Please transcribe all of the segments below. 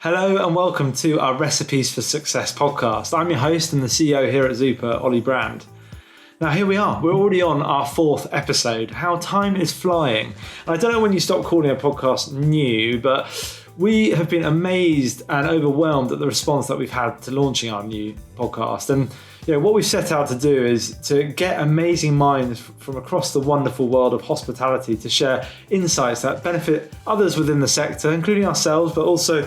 Hello and welcome to our Recipes for Success podcast. I'm your host and the CEO here at Zupa, Ollie Brand. Now here we are, we're already on our fourth episode. How time is flying. And I don't know when you stop calling a podcast new, but we have been amazed and overwhelmed at the response that we've had to launching our new podcast. And what we've set out to do is to get amazing minds from across the wonderful world of hospitality to share insights that benefit others within the sector, including ourselves, but also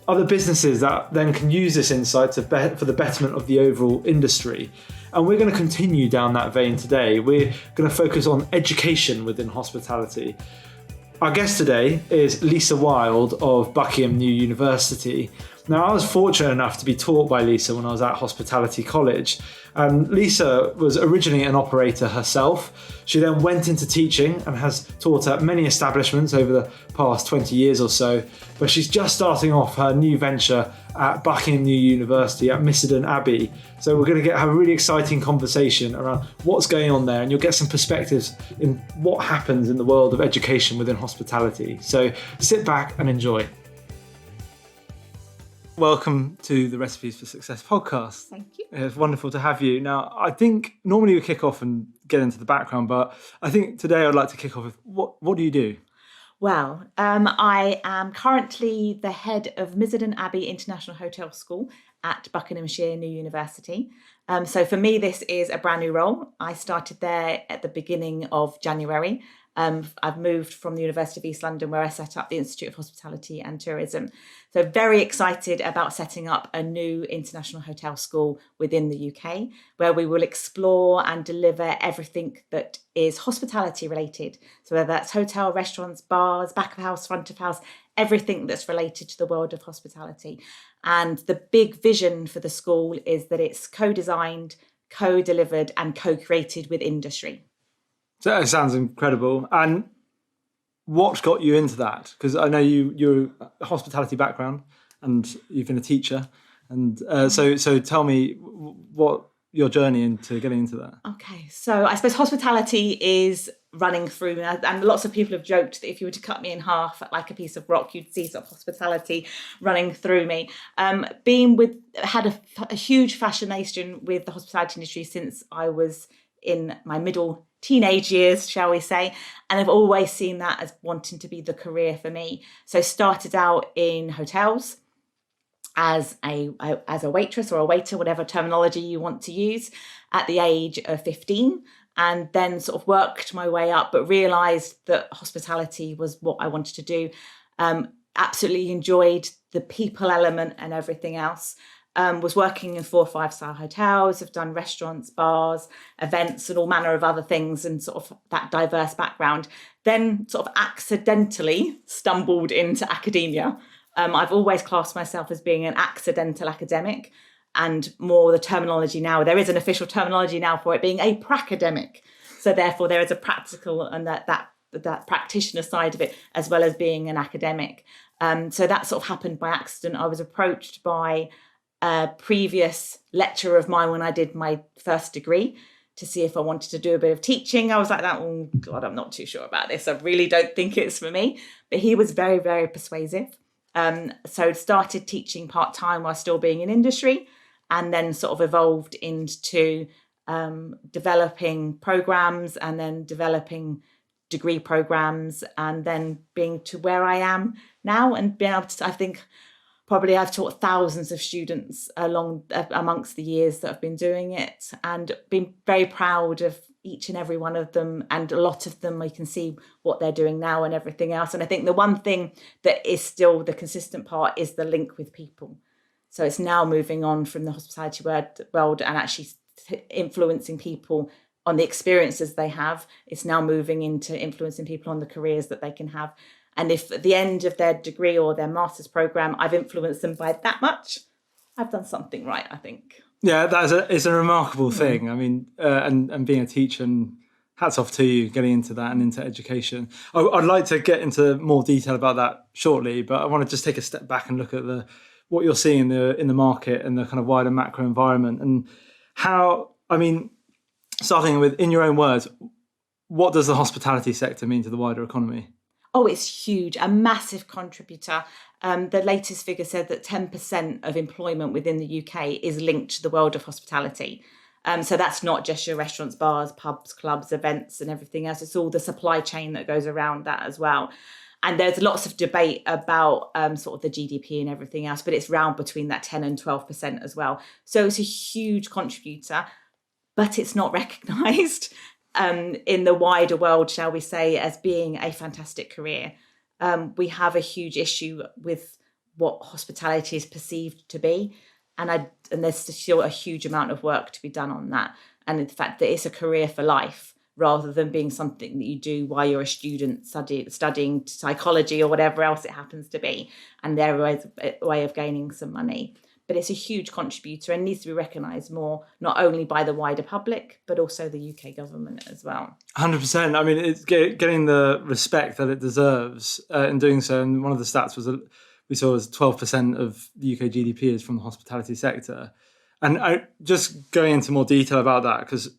other businesses that then can use this insight for the betterment of the overall industry. And we're going to continue down that vein today. We're going to focus on education within hospitality. Our guest today is Lisa Wyld of Buckingham New University. Now, I was fortunate enough to be taught by Lisa when I was at Hospitality College. And Lisa was originally an operator herself. She then went into teaching and has taught at many establishments over the past 20 years or so. But she's just starting off her new venture at Buckingham New University at Missenden Abbey. So we're going to have a really exciting conversation around what's going on there, and you'll get some perspectives in what happens in the world of education within hospitality. So sit back and enjoy. Welcome to the Recipes for Success podcast. Thank you. It's wonderful to have you. Now, I think normally we kick off and get into the background, but I think today I'd like to kick off with what do you do? Well, I am currently the head of Missenden Abbey International Hotel School at Buckinghamshire New University. So for me, this is a brand new role. I started there at the beginning of January. I've moved from the University of East London, where I set up the Institute of Hospitality and Tourism. So very excited about setting up a new international hotel school within the UK, where we will explore and deliver everything that is hospitality related. So whether that's hotel, restaurants, bars, back of house, front of house, everything that's related to the world of hospitality. And the big vision for the school is that it's co-designed, co-delivered and co-created with industry. So that sounds incredible. And what got you into that? Because I know you're a hospitality background and you've been a teacher. And so tell me what your journey into getting into that. Okay, so I suppose hospitality is running through me. And lots of people have joked that if you were to cut me in half like a piece of rock, you'd see sort of hospitality running through me. Had a huge fascination with the hospitality industry since I was in my middle teenage years, shall we say, and I've always seen that as wanting to be the career for me. So started out in hotels as a waitress or a waiter, whatever terminology you want to use, at the age of 15, and then sort of worked my way up, but realised that hospitality was what I wanted to do. Absolutely enjoyed the people element and everything else. Was working in 4- or 5-star hotels, have done restaurants, bars, events and all manner of other things and sort of that diverse background. Then sort of accidentally stumbled into academia. I've always classed myself as being an accidental academic, and more the terminology now, there is an official terminology now for it being a pracademic. So therefore there is a practical and that practitioner side of it, as well as being an academic. So that sort of happened by accident. I was approached by a previous lecturer of mine when I did my first degree to see if I wanted to do a bit of teaching. I was like, oh God, I'm not too sure about this. I really don't think it's for me. But he was very, very persuasive. So started teaching part-time while still being in industry, and then sort of evolved into developing programs and then developing degree programs, and then being to where I am now and being able to, I think, probably I've taught thousands of students amongst the years that I've been doing it, and been very proud of each and every one of them. And a lot of them, I can see what they're doing now and everything else. And I think the one thing that is still the consistent part is the link with people. So it's now moving on from the hospitality world and actually influencing people on the experiences they have. It's now moving into influencing people on the careers that they can have. And if at the end of their degree or their master's program, I've influenced them by that much, I've done something right, I think. Yeah, it's a remarkable thing. I mean, and being a teacher, and hats off to you getting into that and into education. I'd like to get into more detail about that shortly, but I want to just take a step back and look at what you're seeing in the market and the kind of wider macro environment, and how, I mean, starting with, in your own words, what does the hospitality sector mean to the wider economy? Oh, it's huge, a massive contributor. The latest figure said that 10% of employment within the UK is linked to the world of hospitality. So that's not just your restaurants, bars, pubs, clubs, events and everything else. It's all the supply chain that goes around that as well. And there's lots of debate about sort of the GDP and everything else, but it's round between that 10 and 12% as well. So it's a huge contributor, but it's not recognised in the wider world, shall we say, as being a fantastic career. We have a huge issue with what hospitality is perceived to be. And there's still a huge amount of work to be done on that. And in fact, that it's a career for life rather than being something that you do while you're a student studying psychology or whatever else it happens to be. And their way of gaining some money. But it's a huge contributor and needs to be recognised more, not only by the wider public, but also the UK government as well. 100%. I mean, it's getting the respect that it deserves in doing so. And one of the stats we saw was 12% of the UK GDP is from the hospitality sector. And just going into more detail about that, because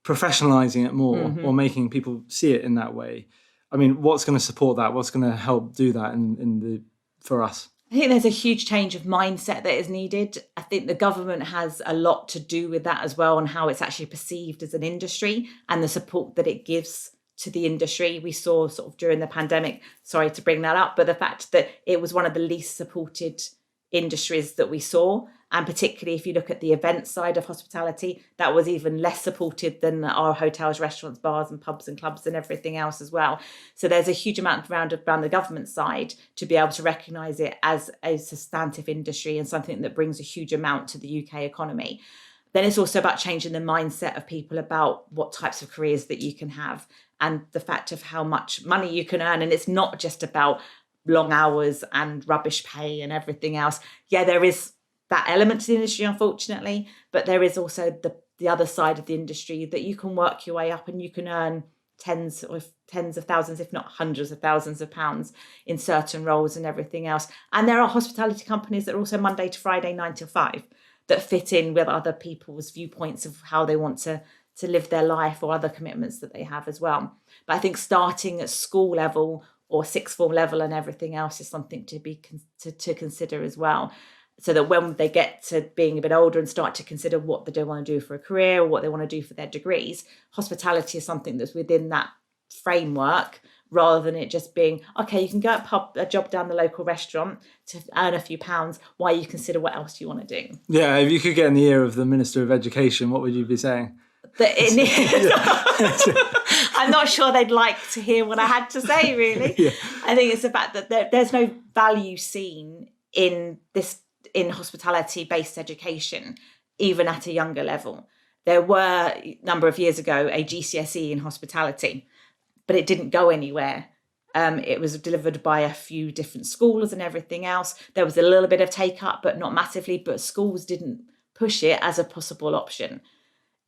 professionalising it more or making people see it in that way, I mean, what's going to support that? What's going to help do that for us? I think there's a huge change of mindset that is needed. I think the government has a lot to do with that as well, and how it's actually perceived as an industry and the support that it gives to the industry. We saw sort of during the pandemic, sorry to bring that up, but the fact that it was one of the least supported industries that we saw. And particularly if you look at the event side of hospitality, that was even less supported than our hotels, restaurants, bars and pubs and clubs and everything else as well. So there's a huge amount around the government side to be able to recognise it as a substantive industry and something that brings a huge amount to the UK economy. Then it's also about changing the mindset of people about what types of careers that you can have and the fact of how much money you can earn. And it's not just about long hours and rubbish pay and everything else. Yeah, there is that element to the industry, unfortunately, but there is also the other side of the industry that you can work your way up and you can earn tens of thousands, if not hundreds of thousands of pounds in certain roles and everything else. And there are hospitality companies that are also Monday to Friday, 9 till 5, that fit in with other people's viewpoints of how they want to live their life or other commitments that they have as well. But I think starting at school level or sixth form level and everything else is something to consider as well. So that when they get to being a bit older and start to consider what they want to do for a career or what they want to do for their degrees, hospitality is something that's within that framework rather than it just being, okay, you can go a job down the local restaurant to earn a few pounds while you consider what else you want to do. Yeah, if you could get in the ear of the Minister of Education, what would you be saying? I'm not sure they'd like to hear what I had to say, really. Yeah. I think it's the fact that there's no value seen in hospitality-based education, even at a younger level. There were, a number of years ago, a GCSE in hospitality, but it didn't go anywhere. It was delivered by a few different schools and everything else. There was a little bit of take-up, but not massively, but schools didn't push it as a possible option.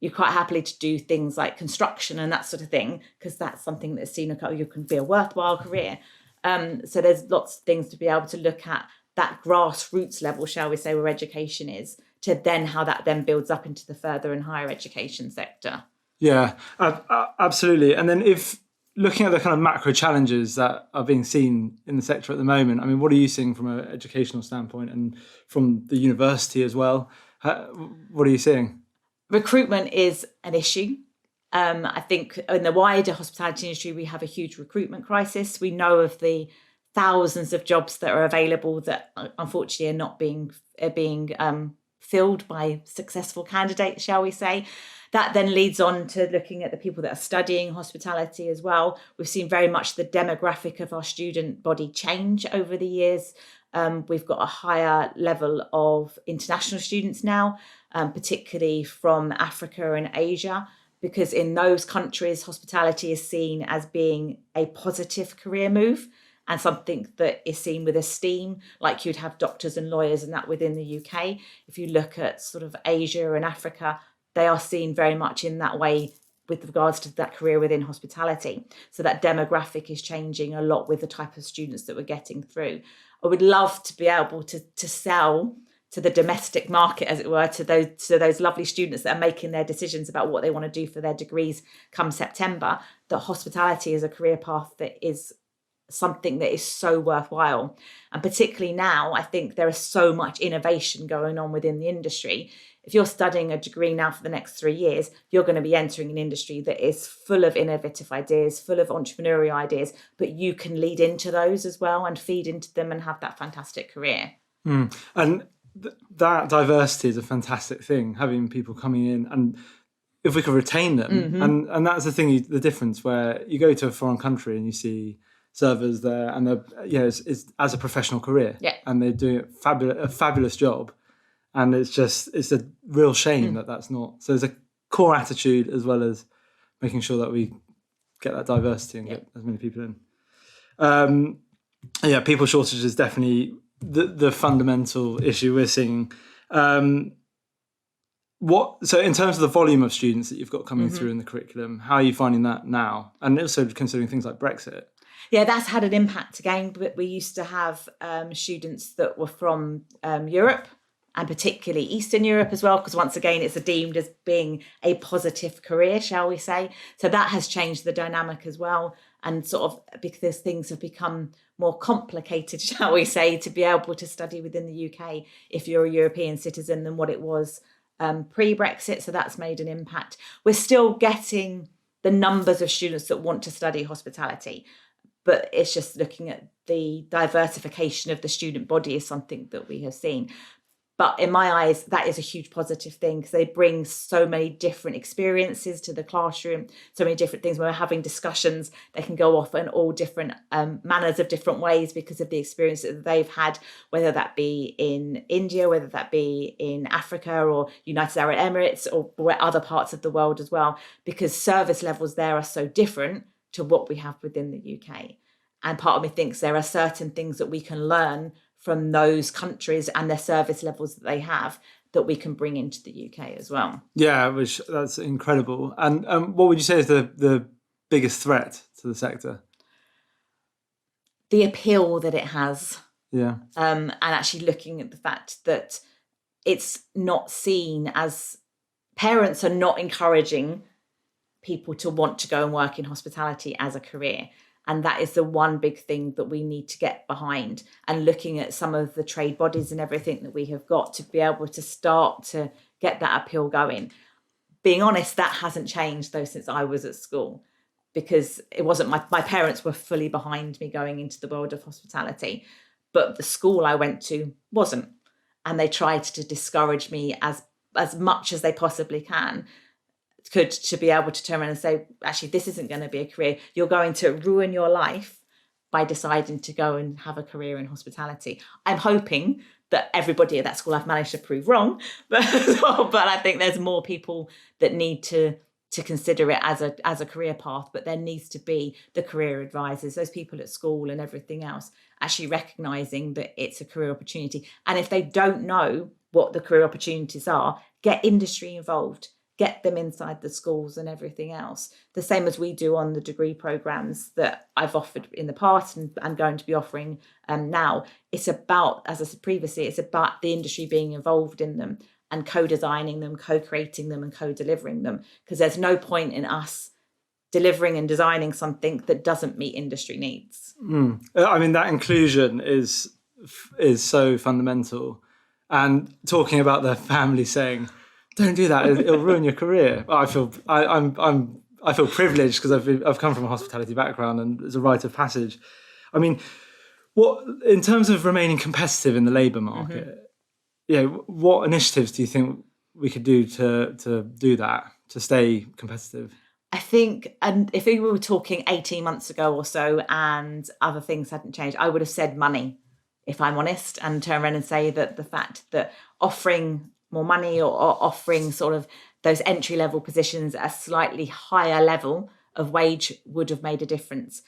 You're quite happily to do things like construction and that sort of thing, because that's something that's seen, you can be a worthwhile career. So there's lots of things to be able to look at that grassroots level, shall we say, where education is, to then how that then builds up into the further and higher education sector. Yeah, absolutely. And then if looking at the kind of macro challenges that are being seen in the sector at the moment, I mean, what are you seeing from an educational standpoint and from the university as well? What are you seeing? Recruitment is an issue. I think in the wider hospitality industry, we have a huge recruitment crisis. We know of the thousands of jobs that are available that unfortunately are not being filled by successful candidates, shall we say. That then leads on to looking at the people that are studying hospitality as well. We've seen very much the demographic of our student body change over the years. We've got a higher level of international students now, particularly from Africa and Asia, because in those countries, hospitality is seen as being a positive career move and something that is seen with esteem, like you'd have doctors and lawyers and that within the UK. If you look at sort of Asia and Africa, they are seen very much in that way with regards to that career within hospitality. So that demographic is changing a lot with the type of students that we're getting through. I would love to be able to sell to the domestic market, as it were, to those lovely students that are making their decisions about what they want to do for their degrees come September, that hospitality is a career path that is something that is so worthwhile. And particularly now, I think there is so much innovation going on within the industry. If you're studying a degree now for the next 3 years, you're going to be entering an industry that is full of innovative ideas, full of entrepreneurial ideas, but you can lead into those as well and feed into them and have that fantastic career. And that diversity is a fantastic thing, having people coming in, and if we could retain them. And that's the thing, the difference, where you go to a foreign country and you see servers there, and they're, it's as a professional career, and they're doing a fabulous job. And it's a real shame that that's not. So there's a core attitude as well as making sure that we get that diversity and get as many people in. People shortage is definitely the fundamental issue we're seeing. So in terms of the volume of students that you've got coming through in the curriculum, how are you finding that now? And also considering things like Brexit. Yeah, that's had an impact again. But we used to have students that were from Europe, and particularly Eastern Europe as well, because once again, it's deemed as being a positive career, shall we say. So that has changed the dynamic as well. And sort of because things have become more complicated, shall we say, to be able to study within the UK if you're a European citizen than what it was pre-Brexit. So that's made an impact. We're still getting the numbers of students that want to study hospitality, but it's just looking at the diversification of the student body is something that we have seen. But in my eyes, that is a huge positive thing, because they bring so many different experiences to the classroom, so many different things. When we're having discussions, they can go off in all different manners of different ways because of the experience that they've had, whether that be in India, whether that be in Africa or United Arab Emirates or other parts of the world as well, because service levels there are so different to what we have within the UK. And part of me thinks there are certain things that we can learn from those countries and their service levels that they have that we can bring into the UK as well. Yeah, that's incredible. And what would you say is the biggest threat to the sector? The appeal that it has. Yeah. And actually looking at the fact that it's not seen as, parents are not encouraging people to want to go and work in hospitality as a career. And that is the one big thing that we need to get behind, and looking at some of the trade bodies and everything that we have got to be able to start to get that appeal going. Being honest, that hasn't changed though since I was at school, because it wasn't my parents were fully behind me going into the world of hospitality, but the school I went to wasn't. And they tried to discourage me as much as they possibly could to be able to turn around and say, actually, this isn't going to be a career. You're going to ruin your life by deciding to go and have a career in hospitality. I'm hoping that everybody at that school I've managed to prove wrong, but I think there's more people that need to consider it as a career path. But there needs to be the career advisors, those people at school and everything else, actually recognising that it's a career opportunity. And if they don't know what the career opportunities are, get industry involved. Get them inside the schools and everything else. The same as we do on the degree programmes that I've offered in the past and I'm going to be offering now. It's about, as I said previously, it's about the industry being involved in them and co-designing them, co-creating them and co-delivering them. Because there's no point in us delivering and designing something that doesn't meet industry needs. I mean, that inclusion is so fundamental. And talking about the family saying, don't do that, it'll ruin your career. I feel privileged because I've come from a hospitality background and it's a rite of passage. I mean, what in terms of remaining competitive in the labour market, what initiatives do you think we could do to do that, to stay competitive? I think, and if we were talking 18 months ago or so and other things hadn't changed, I would have said money, if I'm honest, and turn around and say that the fact that offering more money or offering sort of those entry-level positions at a slightly higher level of wage would have made a difference.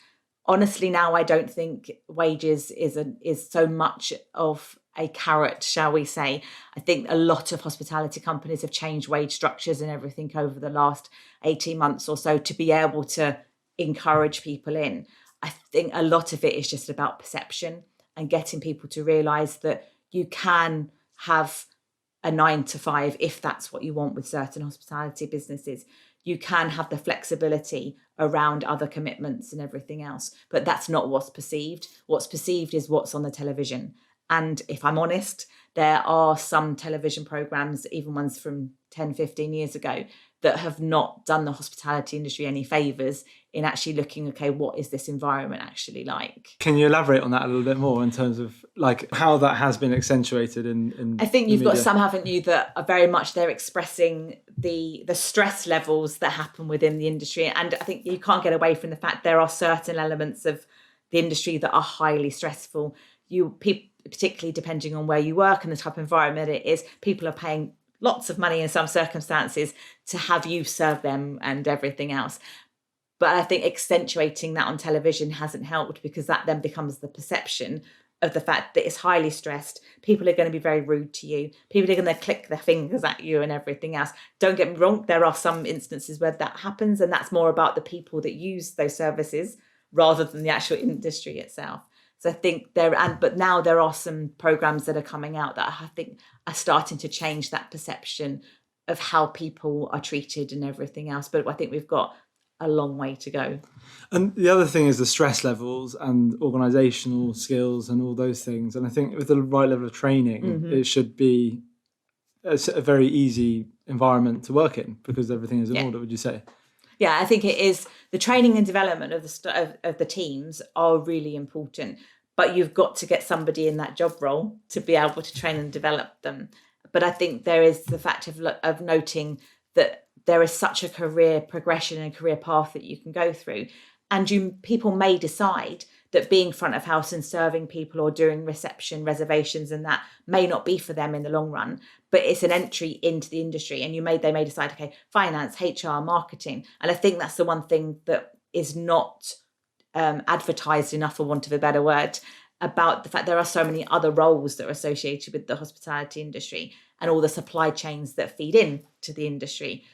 Honestly, now I don't think wages is so much of a carrot, shall we say. I think a lot of hospitality companies have changed wage structures and everything over the last 18 months or so to be able to encourage people in. I think a lot of it is just about perception and getting people to realise that you can have a 9 to 5 if that's what you want with certain hospitality businesses. You can have the flexibility around other commitments and everything else. But that's not what's perceived. What's perceived is what's on the television. And if I'm honest, there are some television programs, even ones from 10, 15 years ago, that have not done the hospitality industry any favours in actually looking, okay, what is this environment actually like? Can you elaborate on that a little bit more in terms of like how that has been accentuated in I think you've got some, haven't you, that are very much they're expressing the stress levels that happen within the industry. And I think you can't get away from the fact there are certain elements of the industry that are highly stressful. Particularly depending on where you work and the type of environment it is, people are paying lots of money in some circumstances to have you serve them and everything else. But I think accentuating that on television hasn't helped, because that then becomes the perception of the fact that it's highly stressed. People are going to be very rude to you. People are going to click their fingers at you and everything else. Don't get me wrong, there are some instances where that happens, and that's more about the people that use those services rather than the actual industry itself. So I think but now there are some programs that are coming out that I think are starting to change that perception of how people are treated and everything else. But I think we've got a long way to go. And the other thing is the stress levels and organisational skills and all those things. And I think with the right level of training, it should be a very easy environment to work in, because everything is in order, would you say? Yeah, I think it is. The training and development of the teams are really important, but you've got to get somebody in that job role to be able to train and develop them. But I think there is the fact of noting that there is such a career progression and career path that you can go through, and people may decide that being front of house and serving people or doing reception, reservations, and that may not be for them in the long run, but it's an entry into the industry. And they may decide, okay, finance, HR, marketing. And I think that's the one thing that is not advertised enough, for want of a better word, about the fact there are so many other roles that are associated with the hospitality industry and all the supply chains that feed in to the industry,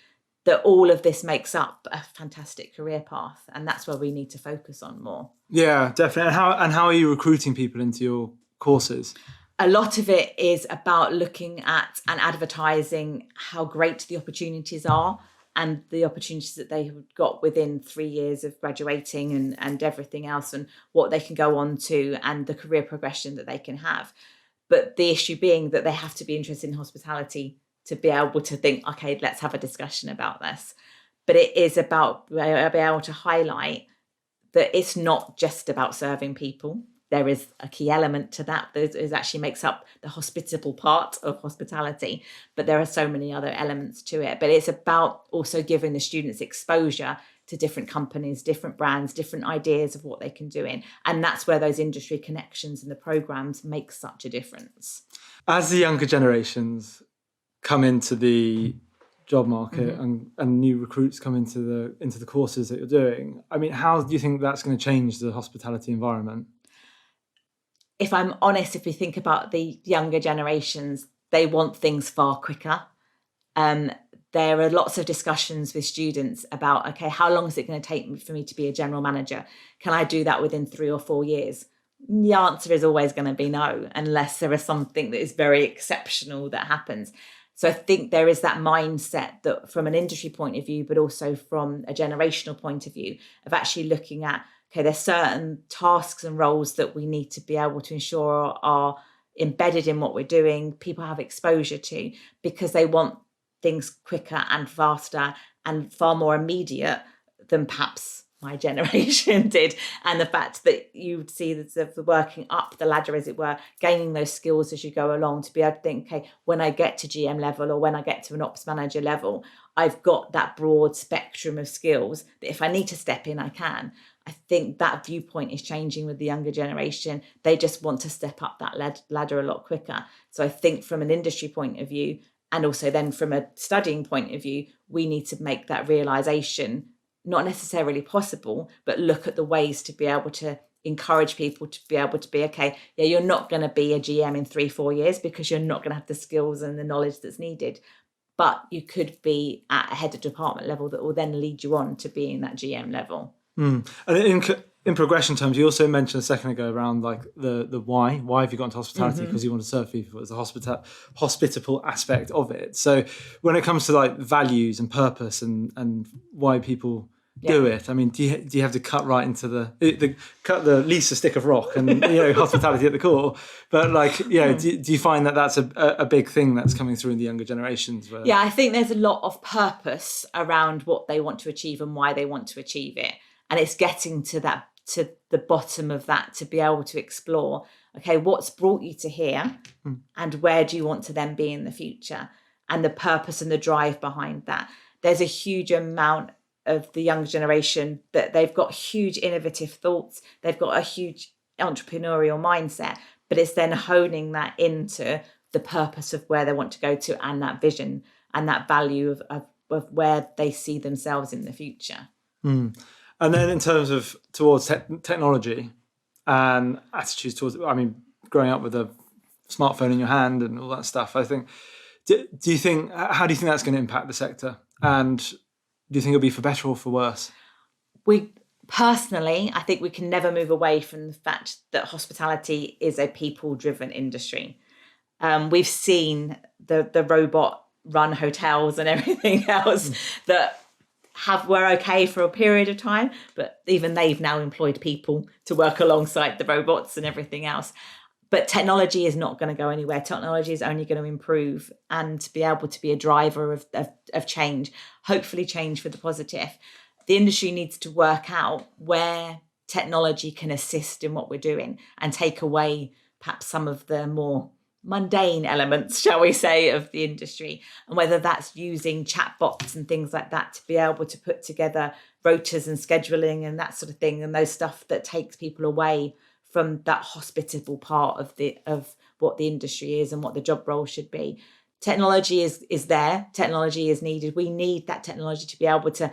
that all of this makes up a fantastic career path. And that's where we need to focus on more. Yeah, definitely. And how are you recruiting people into your courses? A lot of it is about looking at and advertising how great the opportunities are, and the opportunities that they've got within 3 years of graduating and everything else, and what they can go on to, and the career progression that they can have. But the issue being that they have to be interested in hospitality to be able to think, okay, let's have a discussion about this. But it is about being able to highlight that it's not just about serving people. There is a key element to that actually makes up the hospitable part of hospitality, but there are so many other elements to it. But it's about also giving the students exposure to different companies, different brands, different ideas of what they can do in. And that's where those industry connections and the programs make such a difference. As the younger generations come into the job market and new recruits come into the courses that you're doing, I mean, how do you think that's going to change the hospitality environment? If I'm honest, if we think about the younger generations, they want things far quicker. There are lots of discussions with students about, okay, how long is it going to take for me to be a general manager? Can I do that within 3 or 4 years? The answer is always going to be no, unless there is something that is very exceptional that happens. So I think there is that mindset that from an industry point of view, but also from a generational point of view, of actually looking at, okay, there's certain tasks and roles that we need to be able to ensure are embedded in what we're doing, people have exposure to, because they want things quicker and faster and far more immediate than perhaps my generation did. And the fact that you would see the working up the ladder, as it were, gaining those skills as you go along, to be able to think, okay, when I get to GM level or when I get to an ops manager level, I've got that broad spectrum of skills that if I need to step in, I can. I think that viewpoint is changing with the younger generation. They just want to step up that ladder a lot quicker. So I think from an industry point of view, and also then from a studying point of view, we need to make that realisation not necessarily possible, but look at the ways to be able to encourage people to be able to be, okay, yeah, you're not going to be a GM in 3-4 years because you're not going to have the skills and the knowledge that's needed. But you could be at a head of department level that will then lead you on to being that GM level. And in progression terms, you also mentioned a second ago around like the why. Why have you got into hospitality? Because you want to serve people. It's a hospitable aspect of it. So when it comes to like values and purpose and why people do it? I mean, do you have to cut right into cut the least a stick of rock and hospitality at the core? But do you find that that's a big thing that's coming through in the younger generations? Yeah, I think there's a lot of purpose around what they want to achieve and why they want to achieve it, and it's getting to the bottom of that to be able to explore. Okay, what's brought you to here, and where do you want to then be in the future, and the purpose and the drive behind that. There's a huge amount of the younger generation that they've got huge innovative thoughts, they've got a huge entrepreneurial mindset, but it's then honing that into the purpose of where they want to go to, and that vision and that value of where they see themselves in the future. And then in terms of towards technology and attitudes towards, growing up with a smartphone in your hand and all that stuff, I think, how do you think that's going to impact the sector? And do you think it'll be for better or for worse? I think we can never move away from the fact that hospitality is a people-driven industry. We've seen the robot-run hotels and everything else that were okay for a period of time, but even they've now employed people to work alongside the robots and everything else. But technology is not going to go anywhere. Technology is only going to improve and be able to be a driver of change, hopefully change for the positive. The industry needs to work out where technology can assist in what we're doing and take away perhaps some of the more mundane elements, shall we say, of the industry, and whether that's using chatbots and things like that to be able to put together rotas and scheduling and that sort of thing, and those stuff that takes people away from that hospitable part of what the industry is and what the job role should be. Technology is there. Technology is needed. We need that technology to be able to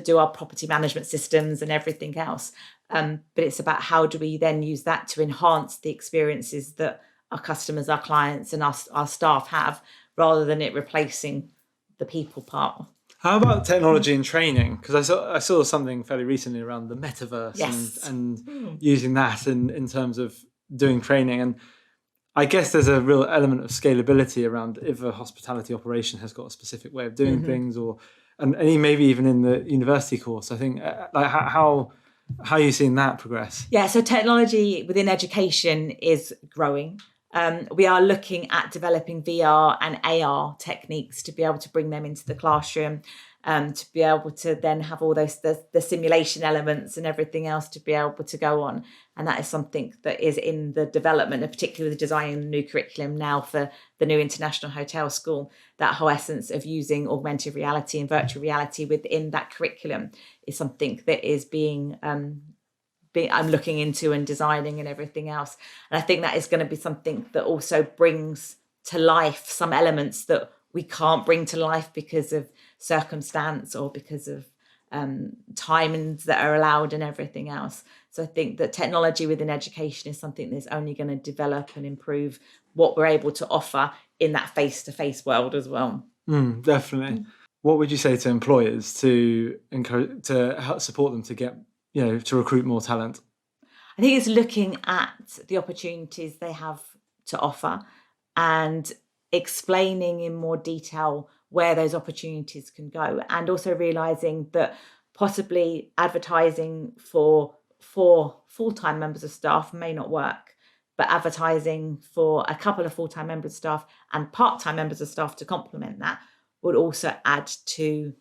do our property management systems and everything else. But it's about how do we then use that to enhance the experiences that our customers, our clients and our staff have, rather than it replacing the people part. How about technology and training? Because I saw something fairly recently around the metaverse. Yes. and using that in terms of doing training. And I guess there's a real element of scalability around if a hospitality operation has got a specific way of doing things, and maybe even in the university course. I think how are you seeing that progress? Yeah, so technology within education is growing. We are looking at developing VR and AR techniques to be able to bring them into the classroom, to be able to then have all those the simulation elements and everything else to be able to go on. And that is something that is in the development, and particularly the designing the new curriculum now for the new International Hotel School. That whole essence of using augmented reality and virtual reality within that curriculum is something that is I'm looking into and designing and everything else. And I think that is going to be something that also brings to life some elements that we can't bring to life because of circumstance or because of timings that are allowed and everything else. So I think that technology within education is something that's only going to develop and improve what we're able to offer in that face-to-face world as well. Definitely. What would you say to employers to encourage, to help support them to get, to recruit more talent? I think it's looking at the opportunities they have to offer and explaining in more detail where those opportunities can go, and also realising that possibly advertising for full-time members of staff may not work, but advertising for a couple of full-time members of staff and part-time members of staff to complement that would also add to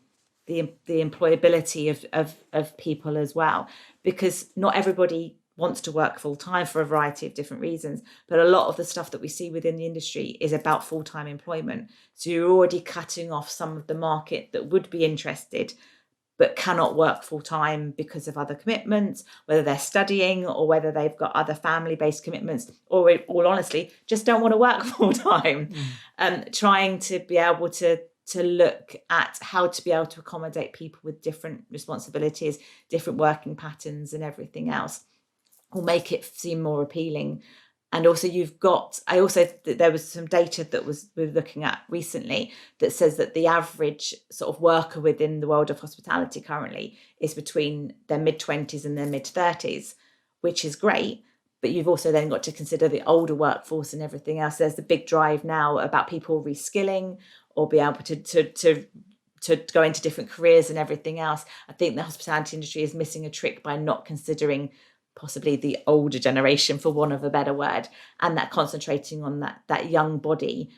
the employability of people as well, because not everybody wants to work full-time for a variety of different reasons, but a lot of the stuff that we see within the industry is about full-time employment. So you're already cutting off some of the market that would be interested but cannot work full-time because of other commitments, whether they're studying or whether they've got other family-based commitments, or all honestly just don't want to work full-time. Trying to be able to look at how to be able to accommodate people with different responsibilities, different working patterns and everything else will make it seem more appealing. And also there was some data that we were looking at recently that says that the average sort of worker within the world of hospitality currently is between their mid-20s and their mid-30s, which is great. But you've also then got to consider the older workforce and everything else. There's the big drive now about people reskilling or be able to to go into different careers and everything else. I think the hospitality industry is missing a trick by not considering possibly the older generation, for want of a better word, and that concentrating on that young body.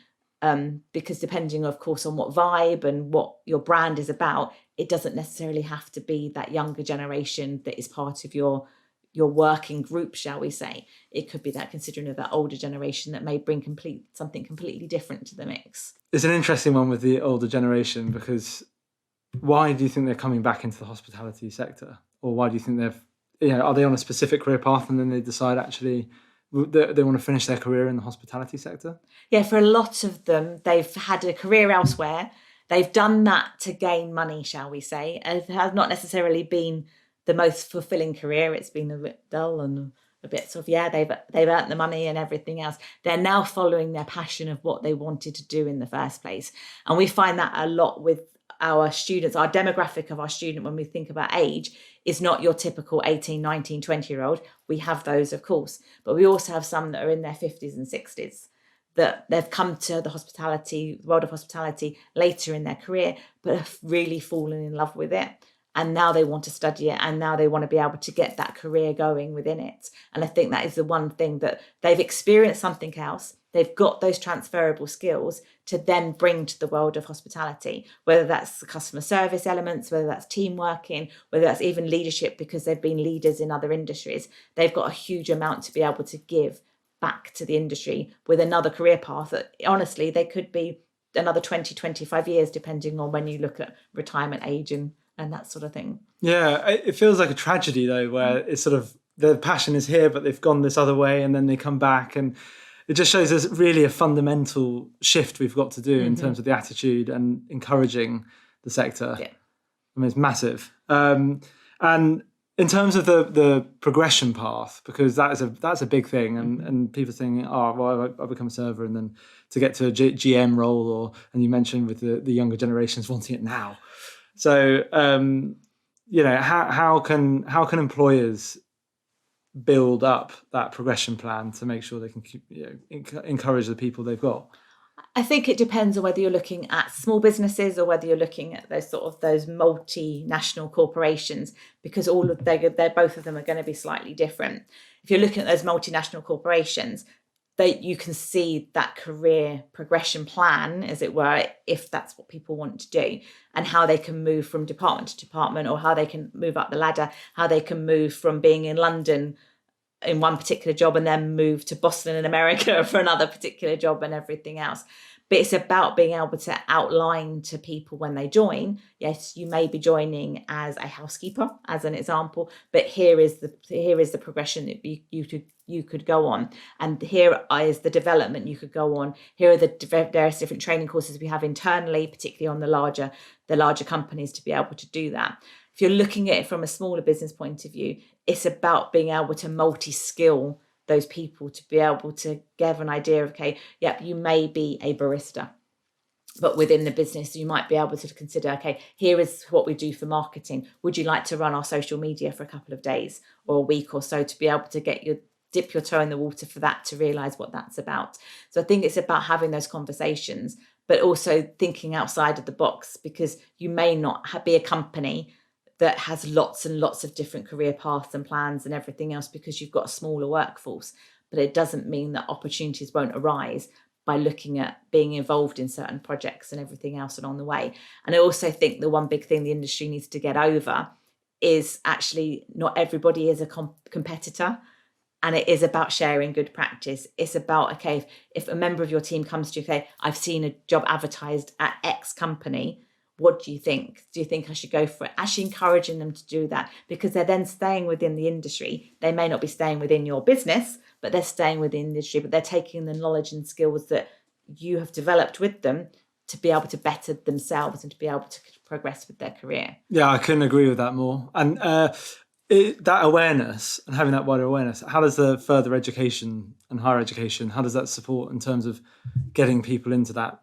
Because depending, of course, on what vibe and what your brand is about, it doesn't necessarily have to be that younger generation that is part of your working group, shall we say. It could be that considering of that older generation that may bring something completely different to the mix. It's an interesting one with the older generation, because why do you think they're coming back into the hospitality sector? Or why do you think are they on a specific career path and then they decide actually they want to finish their career in the hospitality sector? Yeah, for a lot of them, they've had a career elsewhere. They've done that to gain money, shall we say. It has not necessarily been the most fulfilling career. It's been a bit dull and a bit sort of, they've earned the money and everything else. They're now following their passion of what they wanted to do in the first place. And we find that a lot with our students. Our demographic of our student, when we think about age, is not your typical 18, 19, 20-year-old. We have those, of course, but we also have some that are in their 50s and 60s, that they've come to the world of hospitality later in their career, but have really fallen in love with it. And now they want to study it, and now they want to be able to get that career going within it. And I think that is the one thing, that they've experienced something else. They've got those transferable skills to then bring to the world of hospitality, whether that's the customer service elements, whether that's team working, whether that's even leadership, because they've been leaders in other industries. They've got a huge amount to be able to give back to the industry with another career path that, honestly, they could be another 20, 25 years, depending on when you look at retirement age and that sort of thing. Yeah, it feels like a tragedy though, where it's sort of the passion is here, but they've gone this other way, and then they come back, and it just shows there's really a fundamental shift we've got to do in terms of the attitude and encouraging the sector. Yeah. I mean, it's massive. And in terms of the progression path, because that's a big thing, and people saying, oh, well, I become a server, and then to get to a GM role, and you mentioned with the younger generations wanting it now. So, how can employers build up that progression plan to make sure they can keep, encourage the people they've got? I think it depends on whether you're looking at small businesses or whether you're looking at those multinational corporations, because they're both of them are going to be slightly different. If you're looking at those multinational corporations, you can see that career progression plan, as it were, if that's what people want to do, and how they can move from department to department, or how they can move up the ladder, how they can move from being in London in one particular job and then move to Boston in America for another particular job and everything else. But it's about being able to outline to people when they join, yes, you may be joining as a housekeeper, as an example, but here is the progression that you could go on, and here is the development you could go on. Here are the various different training courses we have internally, particularly on the larger companies, to be able to do that. If you're looking at it from a smaller business point of view, it's about being able to multi-skill those people to be able to give an idea of, okay, yep, you may be a barista, but within the business, you might be able to consider, okay, here is what we do for marketing. Would you like to run our social media for a couple of days or a week or so, to be able to dip your toe in the water for that, to realize what that's about? So I think it's about having those conversations, but also thinking outside of the box, because you may not be a company that has lots and lots of different career paths and plans and everything else, because you've got a smaller workforce. But it doesn't mean that opportunities won't arise by looking at being involved in certain projects and everything else along the way. And I also think the one big thing the industry needs to get over is actually not everybody is a competitor. And it is about sharing good practice. It's about, okay, if a member of your team comes to you, okay, I've seen a job advertised at X company, what do you think? Do you think I should go for it? Actually encouraging them to do that, because they're then staying within the industry. They may not be staying within your business, but they're staying within the industry, but they're taking the knowledge and skills that you have developed with them to be able to better themselves and to be able to progress with their career. Yeah, I couldn't agree with that more. And that awareness and having that wider awareness, how does the further education and higher education, how does that support in terms of getting people into that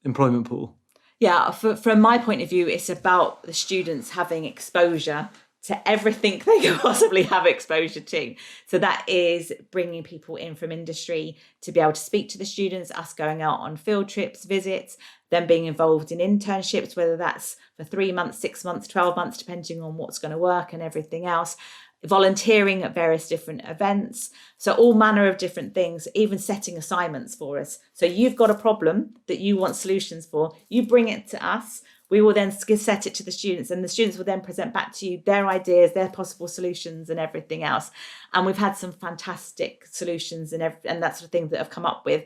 employment pool? Yeah, from my point of view, it's about the students having exposure to everything they could possibly have exposure to. So that is bringing people in from industry to be able to speak to the students, us going out on field trips, visits, them being involved in internships, whether that's for 3 months, 6 months, 12 months, depending on what's going to work and everything else, volunteering at various different events. So all manner of different things, even setting assignments for us. So you've got a problem that you want solutions for, you bring it to us. We will then set it to the students, and the students will then present back to you their ideas, their possible solutions and everything else. And we've had some fantastic solutions and that sort of thing that have come up with,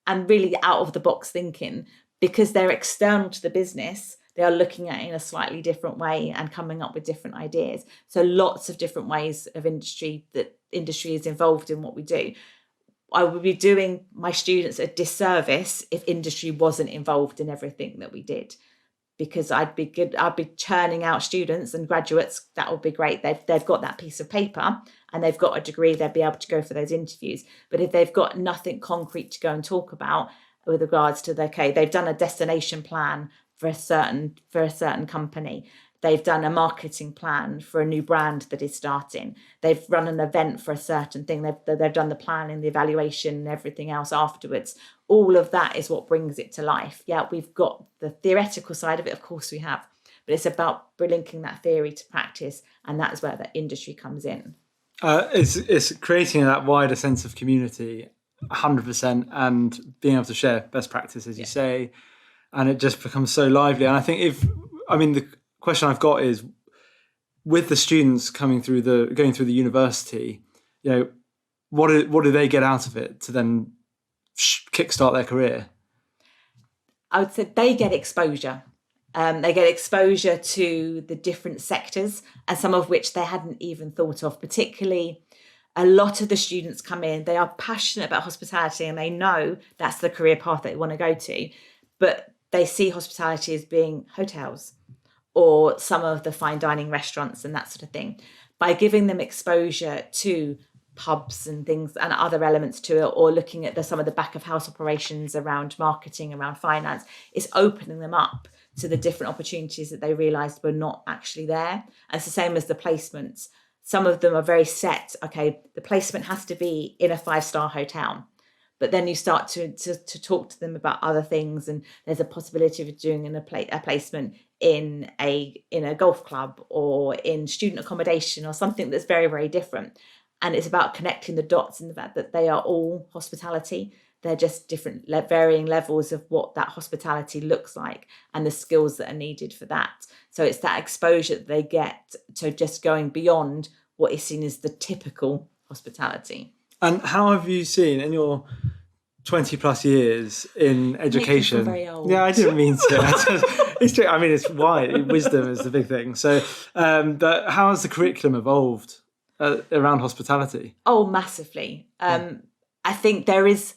and really out of the box thinking, because they're external to the business. They are looking at it in a slightly different way and coming up with different ideas. So lots of different ways of industry that industry is involved in what we do. I would be doing my students a disservice if industry wasn't involved in everything that we did. Because I'd be churning out students and graduates. That would be great. They've got that piece of paper and they've got a degree. They'd be able to go for those interviews. But if they've got nothing concrete to go and talk about with regards to they've done a destination plan for a certain company. They've done a marketing plan for a new brand that is starting. They've run an event for a certain thing. They've done the planning, the evaluation, and everything else afterwards. All of that is what brings it to life. Yeah, we've got the theoretical side of it, of course we have, but it's about linking that theory to practice, and that's where the industry comes in. It's creating that wider sense of community, 100%, and being able to share best practice, as you say, and it just becomes so lively. And I think the question I've got is, with the students going through the university, what do they get out of it to then kickstart their career? I would say they get exposure. They get exposure to the different sectors, and some of which they hadn't even thought of. Particularly, a lot of the students come in, they are passionate about hospitality and they know that's the career path they want to go to, but they see hospitality as being hotels or some of the fine dining restaurants and that sort of thing. By giving them exposure to pubs and things and other elements to it, or looking at some of the back of house operations around marketing, around finance, it's opening them up to the different opportunities that they realised were not actually there. And it's the same as the placements. Some of them are very set. Okay, the placement has to be in a 5-star hotel. But then you start to talk to them about other things, and there's a possibility of doing a placement in a golf club or in student accommodation or something that's very, very different. And it's about connecting the dots in the fact that they are all hospitality. They're just different, varying levels of what that hospitality looks like and the skills that are needed for that. So it's that exposure that they get to just going beyond what is seen as the typical hospitality. And how have you seen in your 20 plus years in education? Very old. Yeah, I didn't mean to. It's true. I mean, it's why wisdom is the big thing. So, but how has the curriculum evolved around hospitality? Oh, massively. I think there is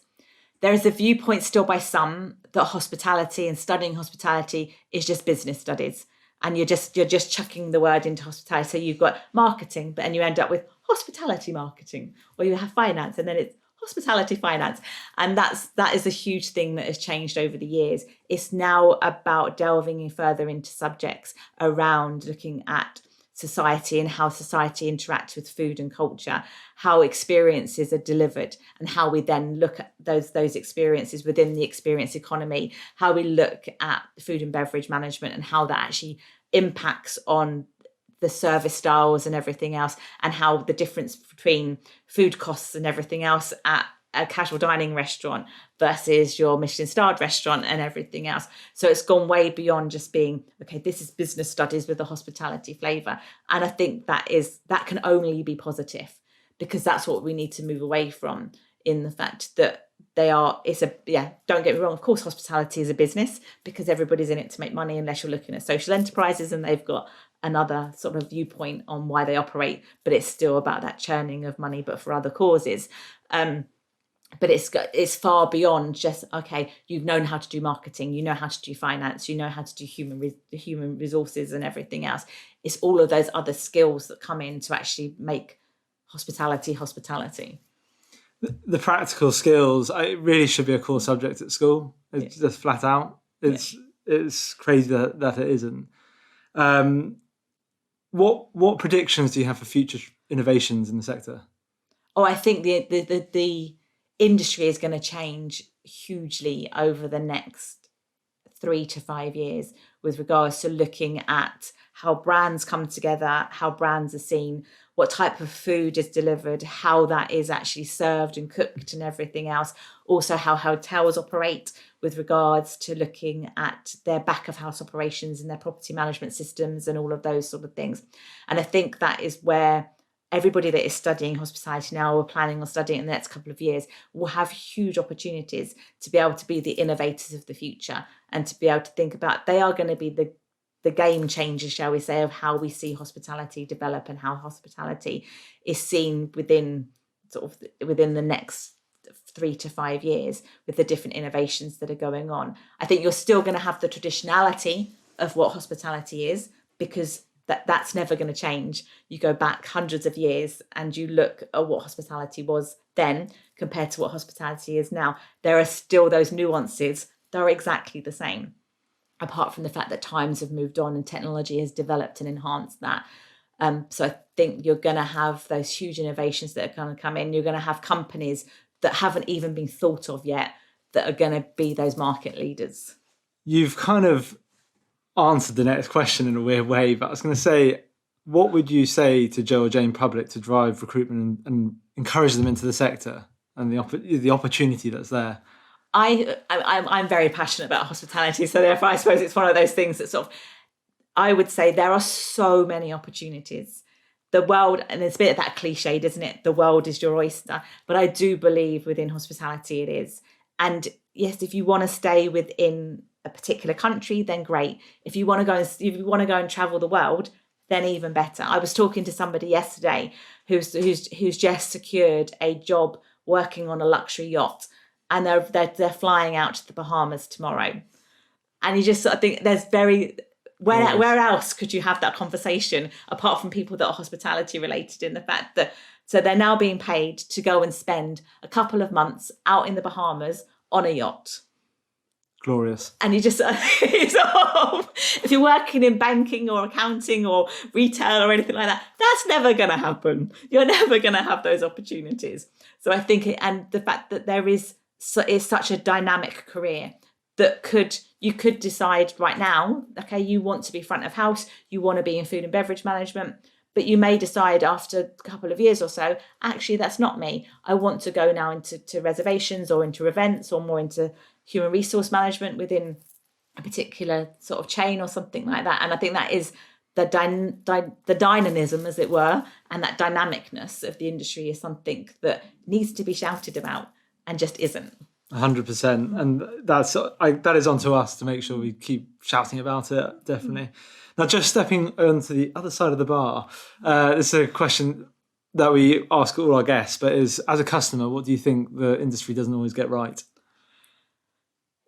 a viewpoint still by some that hospitality and studying hospitality is just business studies, and you're just chucking the word into hospitality. So you've got marketing, but then you end up with hospitality marketing, or you have finance, and then it's hospitality finance. And that is a huge thing that has changed over the years. It's now about delving in further into subjects around looking at society and how society interacts with food and culture, how experiences are delivered, and how we then look at those experiences within the experience economy, how we look at food and beverage management and how that actually impacts on the service styles and everything else, and how the difference between food costs and everything else at a casual dining restaurant versus your Michelin starred restaurant and everything else. So it's gone way beyond just being, okay, this is business studies with a hospitality flavour. And I think that can only be positive, because that's what we need to move away from, in the fact that don't get me wrong, of course hospitality is a business, because everybody's in it to make money, unless you're looking at social enterprises and they've got another sort of viewpoint on why they operate, but it's still about that churning of money, but for other causes. But it's far beyond just, okay, you've known how to do marketing, you know how to do finance, you know how to do human resources and everything else. It's all of those other skills that come in to actually make hospitality. The practical skills, it really should be a core subject at school. It's just flat out. It's crazy that it isn't. What predictions do you have for future innovations in the sector? Oh, I think the industry is going to change hugely over the next 3 to 5 years with regards to looking at how brands come together, how brands are seen, what type of food is delivered, how that is actually served and cooked and everything else. Also how hotels operate with regards to looking at their back of house operations and their property management systems and all of those sort of things. And I think that is where everybody that is studying hospitality now or planning on studying in the next couple of years will have huge opportunities to be able to be the innovators of the future and to be able to think about, they are going to be the game changers, shall we say, of how we see hospitality develop and how hospitality is seen within the next 3 to 5 years with the different innovations that are going on. I think you're still going to have the traditionality of what hospitality is, because that's never going to change. You go back hundreds of years and you look at what hospitality was then compared to what hospitality is now. There are still those nuances that are exactly the same, apart from the fact that times have moved on and technology has developed and enhanced that. So I think you're going to have those huge innovations that are going to come in. You're going to have companies that haven't even been thought of yet that are going to be those market leaders. You've kind of answered the next question in a weird way, but I was going to say, what would you say to Joe or Jane Public to drive recruitment and encourage them into the sector and the opportunity that's there? I'm very passionate about hospitality, so therefore I suppose it's one of those things that sort of, I would say there are so many opportunities. The world, and it's a bit of that cliched, isn't it? The world is your oyster. But I do believe within hospitality it is. And yes, if you want to stay within a particular country, then great. If you want to go and travel the world, then even better. I was talking to somebody yesterday who's just secured a job working on a luxury yacht, and they're flying out to the Bahamas tomorrow. And you just, I think there's where else could you have that conversation apart from people that are hospitality related, in the fact that, so they're now being paid to go and spend a couple of months out in the Bahamas on a yacht. Glorious. And you just, if you're working in banking or accounting or retail or anything like that, that's never going to happen. You're never going to have those opportunities. So I think, and the fact that there is such a dynamic career that you could decide right now, okay, you want to be front of house, you want to be in food and beverage management, but you may decide after a couple of years or so, actually, that's not me. I want to go now into reservations or into events or more into human resource management within a particular sort of chain or something like that. And I think that is the dynamism, as it were, and that dynamicness of the industry is something that needs to be shouted about and just isn't. 100%. And that is onto us to make sure we keep shouting about it, definitely. Now, just stepping onto the other side of the bar, this is a question that we ask all our guests, but is, as a customer, what do you think the industry doesn't always get right?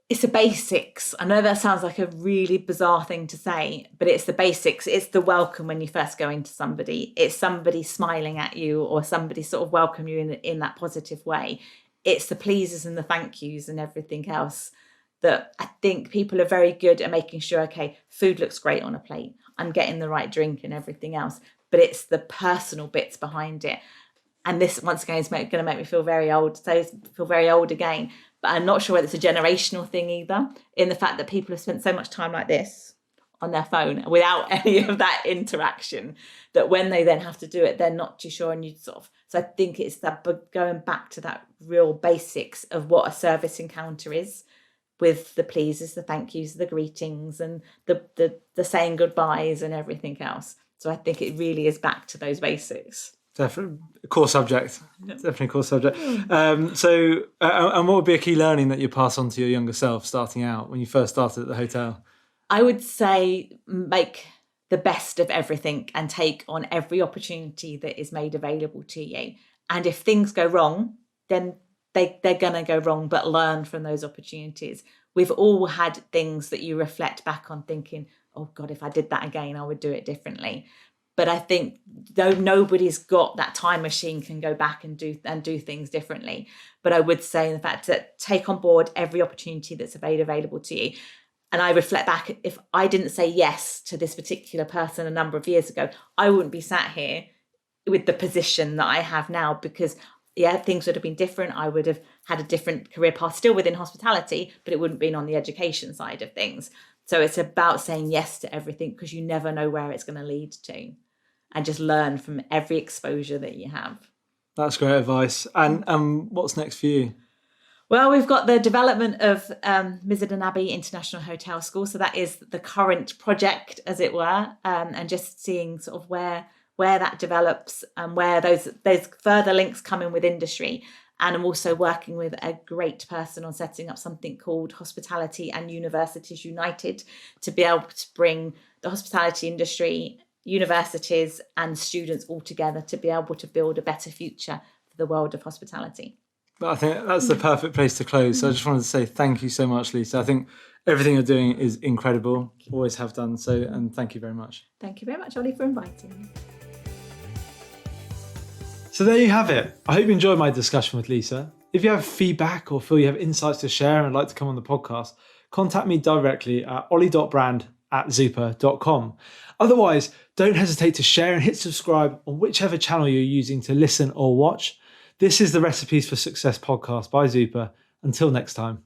It's the basics. I know that sounds like a really bizarre thing to say, but it's the basics. It's the welcome when you first go into somebody. It's somebody smiling at you or somebody sort of welcome you in that positive way. It's the pleases and the thank yous and everything else that I think people are very good at making sure, okay, food looks great on a plate, I'm getting the right drink and everything else, but it's the personal bits behind it. And this, once again, is going to make me feel very old. So I feel very old again. But I'm not sure whether it's a generational thing either, in the fact that people have spent so much time like this on their phone without any of that interaction, that when they then have to do it, they're not too sure. And you sort of, so I think it's that, but going back to that real basics of what a service encounter is, with the pleases, the thank yous, the greetings, and the saying goodbyes and everything else. So I think it really is back to those basics. Definitely a core subject. Definitely a core subject. And what would be a key learning that you pass on to your younger self starting out when you first started at the hotel? I would say make the best of everything and take on every opportunity that is made available to you. And if things go wrong, then they're going to go wrong, but learn from those opportunities. We've all had things that you reflect back on thinking, oh God, if I did that again, I would do it differently. But I think though nobody's got that time machine can go back and do things differently. But I would say the fact that take on board every opportunity that's available to you. And I reflect back, if I didn't say yes to this particular person a number of years ago, I wouldn't be sat here with the position that I have now, because things would have been different. I would have had a different career path, still within hospitality, but it wouldn't have been on the education side of things. So it's about saying yes to everything, because you never know where it's going to lead to, and just learn from every exposure that you have. That's great advice. And what's next for you? Well, we've got the development of Missenden Abbey International Hotel School. So that is the current project, as it were, and just seeing sort of where that develops and where those further links come in with industry. And I'm also working with a great person on setting up something called Hospitality and Universities United, to be able to bring the hospitality industry, universities and students all together to be able to build a better future for the world of hospitality. Well, I think that's the perfect place to close. So I just wanted to say thank you so much, Lisa. I think everything you're doing is incredible. Always have done so. And thank you very much. Thank you very much, Ollie, for inviting me. So there you have it. I hope you enjoyed my discussion with Lisa. If you have feedback or feel you have insights to share and would like to come on the podcast, contact me directly at ollie.brand@zupa.com. Otherwise, don't hesitate to share and hit subscribe on whichever channel you're using to listen or watch. This is the Recipes for Success podcast by Zupa. Until next time.